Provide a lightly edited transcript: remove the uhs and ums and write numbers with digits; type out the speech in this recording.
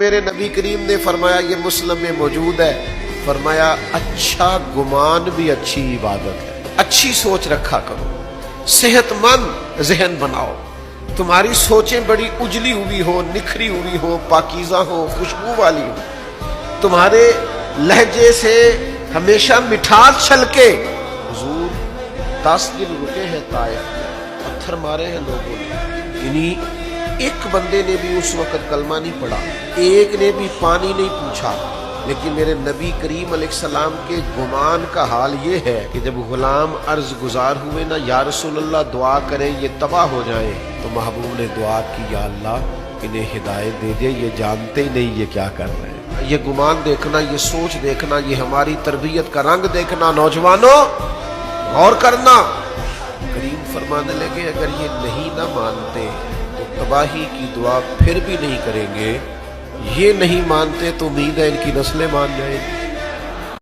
میرے نبی کریم نے فرمایا، یہ مسلم میں موجود ہے، فرمایا اچھا گمان بھی اچھی عبادت ہے۔ اچھی سوچ رکھا کرو، صحت مند ذہن بناؤ، تمہاری سوچیں بڑی اجلی ہوئی ہو، نکھری ہوئی ہو، پاکیزہ ہو، خوشبو والی ہو، تمہارے لہجے سے ہمیشہ مٹھاس چھلکے۔ حضور 10 دن رکے ہیں طائف میں، پتھر مارے ہیں لوگوں نے، یعنی ایک بندے نے بھی اس وقت کلمہ نہیں پڑھا، ایک نے بھی پانی نہیں پوچھا، لیکن میرے نبی کریم علیہ السلام کے گمان کا حال یہ ہے کہ جب غلام عرض گزار ہوئے نا، یا رسول اللہ دعا کریں یہ تباہ ہو جائیں، تو محبوب نے دعا کی، یا اللہ انہیں ہدایت دے دے، یہ جانتے ہی نہیں یہ کیا کر رہے ہیں۔ یہ گمان دیکھنا، یہ سوچ دیکھنا، یہ ہماری تربیت کا رنگ دیکھنا۔ نوجوانوں غور کرنا۔ کریم فرمانے لگے اگر یہ نہیں نہ مانتے تو تباہی کی دعا پھر بھی نہیں کریں گے، یہ نہیں مانتے تو امید ہے ان کی نسلیں مان جائیں گی۔